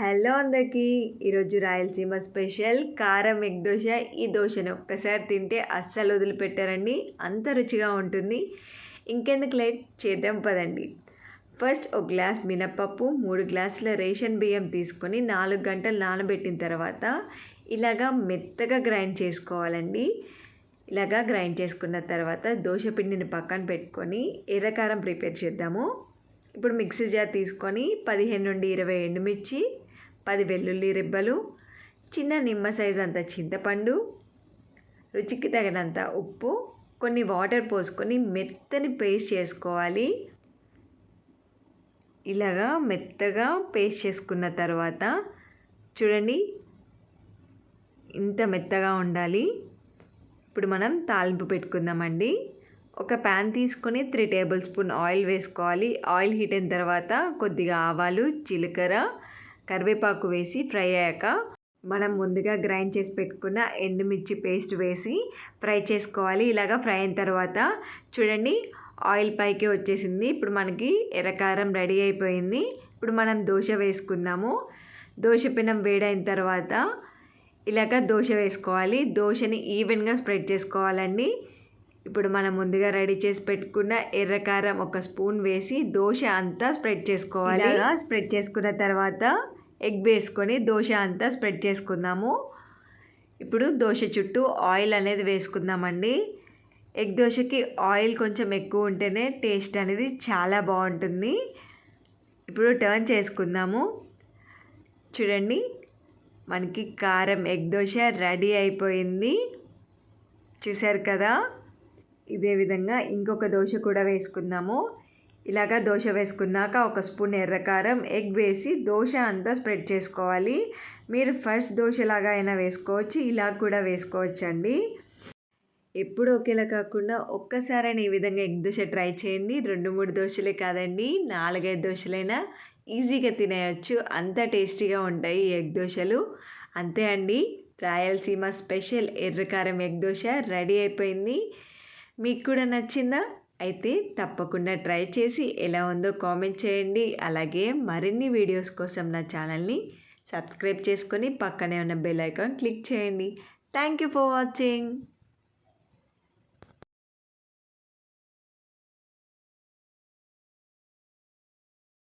Hello అందరికీ. ఈరోజు Rayalaseema special కారం ఎగ్ దోశ. ఈ దోశను ఒక్కసారి తింటే అస్సలు వదిలిపెట్టారండి, అంత రుచిగా ఉంటుంది. ఇంకెందుకు లేట్, చేద్దాం పదండి. ఫస్ట్ ఒక గ్లాస్ మినప్పప్పు, 3 గ్లాసుల రేషన్ బియ్యం తీసుకొని 4 గంటలు నానబెట్టిన తర్వాత ఇలాగా మెత్తగా గ్రైండ్ చేసుకోవాలండి. ఇలాగా గ్రైండ్ చేసుకున్న తర్వాత దోశ పిండిని పక్కన పెట్టుకొని ఎర్రకారం ప్రిపేర్ చేద్దాము. ఇప్పుడు మిక్సీ జార్ తీసుకొని 15 నుండి 20 ఎండుమిర్చి, 10 వెల్లుల్లి రెబ్బలు, చిన్న నిమ్మ సైజ్ అంత చింతపండు, రుచికి తగినంత ఉప్పు, కొన్ని వాటర్ పోసుకొని మెత్తని పేస్ట్ చేసుకోవాలి. ఇలాగా మెత్తగా పేస్ట్ చేసుకున్న తర్వాత చూడండి, ఇంత మెత్తగా ఉండాలి. ఇప్పుడు మనం తాలింపు పెట్టుకుందామండి. ఒక ప్యాన్ తీసుకొని 3 టేబుల్ స్పూన్ ఆయిల్ వేసుకోవాలి. ఆయిల్ హీట్ అయిన తర్వాత కొద్దిగా ఆవాలు, జీలకర్ర, కరివేపాకు వేసి ఫ్రై అయ్యాక మనం ముందుగా గ్రైండ్ చేసి పెట్టుకున్న ఎండుమిర్చి పేస్ట్ వేసి ఫ్రై చేసుకోవాలి. ఇలాగా ఫ్రై అయిన తర్వాత చూడండి, ఆయిల్ పైకి వచ్చేసింది. ఇప్పుడు మనకి ఎర్రకారం రెడీ అయిపోయింది. ఇప్పుడు మనం దోశ వేసుకుందాము. దోశ పెనం వేడైన తర్వాత ఇలాగ దోశ వేసుకోవాలి. దోశని ఈవెన్గా స్ప్రెడ్ చేసుకోవాలండి. ఇప్పుడు మనం ముందుగా రెడీ చేసి పెట్టుకున్న ఎర్రకారం ఒక స్పూన్ వేసి దోశ అంతా స్ప్రెడ్ చేసుకోవాలి. ఇలా స్ప్రెడ్ చేసుకున్న తర్వాత ఎగ్ వేసుకొని దోశ అంతా స్ప్రెడ్ చేసుకుందాము. ఇప్పుడు దోశ చుట్టూ ఆయిల్ అనేది వేసుకుందామండి. ఎగ్ దోశకి ఆయిల్ కొంచెం ఎక్కువ ఉంటేనే టేస్ట్ అనేది చాలా బాగుంటుంది. ఇప్పుడు టర్న్ చేసుకుందాము. చూడండి, మనకి కారం ఎగ్ దోశ రెడీ అయిపోయింది. చూశారు కదా. ఇదే విధంగా ఇంకొక దోశ కూడా వేసుకుందాము. ఇలాగా దోశ వేసుకున్నాక ఒక స్పూన్ ఎర్రకారం, ఎగ్ వేసి దోశ అంతా స్ప్రెడ్ చేసుకోవాలి. మీరు ఫస్ట్ దోశలాగా అయినా వేసుకోవచ్చు, ఇలా కూడా వేసుకోవచ్చు అండి. ఎప్పుడు ఒకేలా కాకుండా ఒక్కసారైనా ఈ విధంగా ఎగ్ దోశ ట్రై చేయండి. 2-3 దోశలే కాదండి, 4-5 దోశలైనా ఈజీగా తినేయచ్చు. అంత టేస్టీగా ఉంటాయి ఈ ఎగ్ దోశలు. అంతే అండి, రాయలసీమ స్పెషల్ ఎర్రకారం ఎగ్ దోశ రెడీ అయిపోయింది. మీకు కూడా నచ్చిందా? అయితే తప్పకుండా ట్రై చేసి ఎలా ఉందో కామెంట్ చేయండి. అలాగే మరిన్ని వీడియోస్ కోసం నా ఛానల్ని సబ్స్క్రైబ్ చేసుకొని పక్కనే ఉన్న బెల్ ఐకాన్ క్లిక్ చేయండి. Thank you for watching.